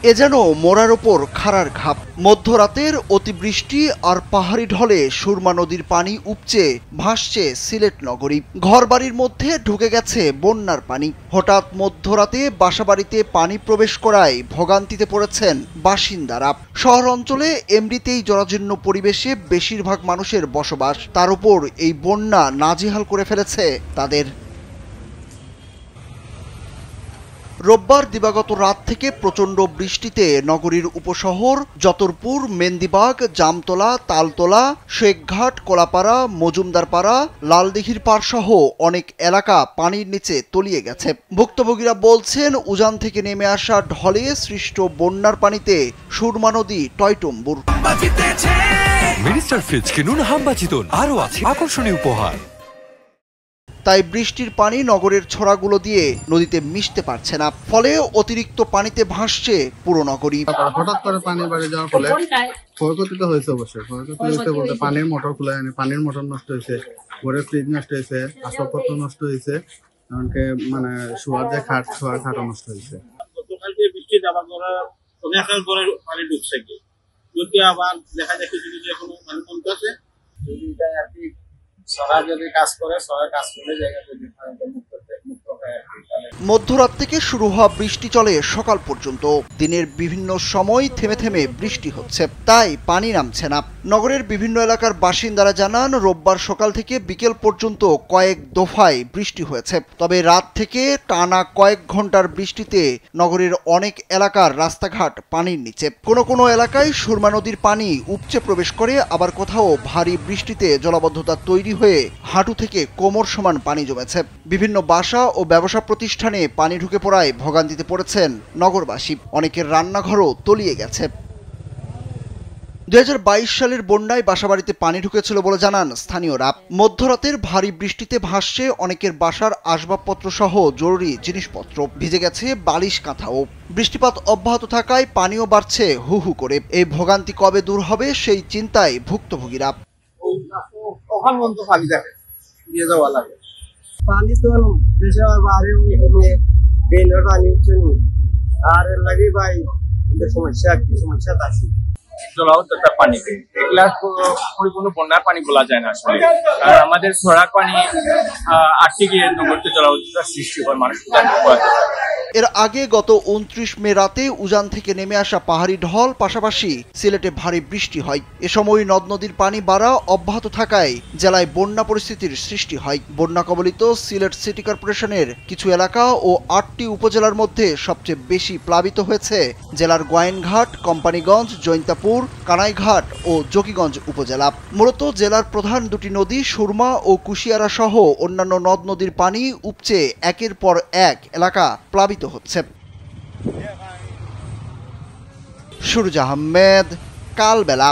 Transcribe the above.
এ যেন মোড়ার ওপর খাড়ার ঘাপ। মধ্যরাতের অতিবৃষ্টি আর পাহাড়ি ঢলে সুরমা নদীর পানি উপচে ভাসছে সিলেট নগরী। ঘরবাড়ির মধ্যে ঢুকে গেছে বন্যার পানি। হঠাৎ মধ্যরাতে বাসাবাড়িতে পানি প্রবেশ করায় ভোগান্তিতে পড়েছেন বাসিন্দারা। শহর অঞ্চলে এমনিতেই জরাজীর্ণ পরিবেশে বেশিরভাগ মানুষের বসবাস, তার উপর এই বন্যা নাজেহাল করে ফেলেছে তাদের। রোববার দিবাগত রাত থেকে প্রচণ্ড বৃষ্টিতে নগরীর উপশহর যতরপুর, মেন্দিবাগ, জামতলা, তালতলা, শেখঘাট, কোলাপাড়া, মজুমদারপাড়া, লালদিঘির পাড় সহ অনেক এলাকা পানির নিচে তলিয়ে গেছে। ভুক্তভোগীরা বলছেন, উজান থেকে নেমে আসা ঢলে সৃষ্ট বন্যার পানিতে সুরমা নদী টয়টম্বুর। মিনিস্টার ফ্রিজ কিনুন হাম্বাচিতন, আরও আছে আকর্ষণীয় উপহার। তাই বৃষ্টির পানি নগরের ছড়াগুলো দিয়ে নদীতে মিশতে পারছে না, ফলে অতিরিক্ত পানিতে ভাসছে পুরো নগরী। হঠাৎ করে পানি বাড়ি যাওয়ার ফলে ক্ষয়ক্ষতি তো হয়েছে, অবশ্যই ক্ষয়ক্ষতি হয়েছে বলতে পানির মোটর খোলা হয়নি, পানির মোটর নষ্ট হয়েছে, ঘরের ফ্রিজ নষ্ট হয়েছে, আসবাবপত্র নষ্ট হয়েছে, এমনকি মানে শোয়ার যে খাটও নষ্ট হয়েছে। গতকালকে বৃষ্টি যাবার পরে অনেকের ঘরে পানি ঢুকছে, কি যদি আবার দেখা যায় কিছু কিছু এখনো পানি কমতে আছে, যদি আর কি সরাই যদি কাজ করে, সরাই কাজ করলে জায়গা যদি মুক্ত হয় আর কি। মধ্যরাত থেকে শুরু হওয়া বৃষ্টি চলে সকাল পর্যন্ত। দিনের বিভিন্ন সময় থেমে থেমে বৃষ্টি হচ্ছে, তাই পানি নামছে না। নগরের বিভিন্ন এলাকার বাসিন্দারা জানান, রোববার সকাল থেকে বিকেল পর্যন্ত কয়েক দফায় বৃষ্টি হয়েছে। তবে রাত থেকে টানা কয়েক ঘন্টার বৃষ্টিতে নগরের অনেক এলাকার রাস্তাঘাট পানির নিচে। কোনো কোনো এলাকায় সুরমা নদীর পানি উপচে প্রবেশ করে, আবার কোথাও ভারী বৃষ্টিতে জলাবদ্ধতা তৈরি হয়ে হাঁটু থেকে কোমর সমান পানি জমেছে। বিভিন্ন বাসা ও ব্যবসা প্রতিষ্ঠানে পানি ঢুকে পড়ায় ভোগান্তিতে পড়েছেন নগরবাসী। অনেকের রান্নাঘরও তলিয়ে গেছে। 2022 সালের বন্যায় বাসাবাড়িতে পানি ঢুকেছিল বলে জানান স্থানীয়রা। মধ্যরাতের ভারী বৃষ্টিতে ভাসছে অনেকের বাসার আসবাবপত্র সহ জরুরি জিনিসপত্র, ভিজে গেছে বালিশ কাঁথাও। বৃষ্টিপাত অব্যাহত থাকায় পানিও বাড়ছে হু হু করে। এই ভোগান্তি কবে দূর হবে সেই চিন্তায় ভুক্তভোগীরা। পানি তো দেশে বাইরে বেলের পানি উঠছে আর এর লাগে ভাই সমস্যা আছে। জলাবদ্ধতার পানিতে এগুলা পরিপূর্ণ বন্যার পানি বলা যায় না আসলে, আর আমাদের ছড়ার পানি আটকে গিয়ে নগরীতে জলাবদ্ধতার সৃষ্টি হয়, মানুষ। এর আগে গত 29 মে রাতে উজান থেকে নেমে আসা পাহাড়ি ঢল, পাশাপাশি সিলেটে ভারী বৃষ্টি হয়। এ সময় নদ নদীর পানি বাড়া অব্যাহত থাকায় জেলায় বন্যা পরিস্থিতির সৃষ্টি হয়। বন্যা কবলিত সিলেট সিটি কর্পোরেশনের কিছু এলাকা ও 8টি উপজেলার মধ্যে সবচেয়ে বেশি প্লাবিত হয়েছে জেলার গোয়াইনঘাট, কোম্পানিগঞ্জ, জৈন্তাপুর, কানাইঘাট ও জকিগঞ্জ উপজেলা। মূলত জেলার প্রধান দুটি নদী সুরমা ও কুশিয়ারা সহ অন্যান্য নদ নদীর পানি উপচে একের পর এক এলাকা প্লাবিত হচ্ছে। সুরজ আহমেদ, কালবেলা।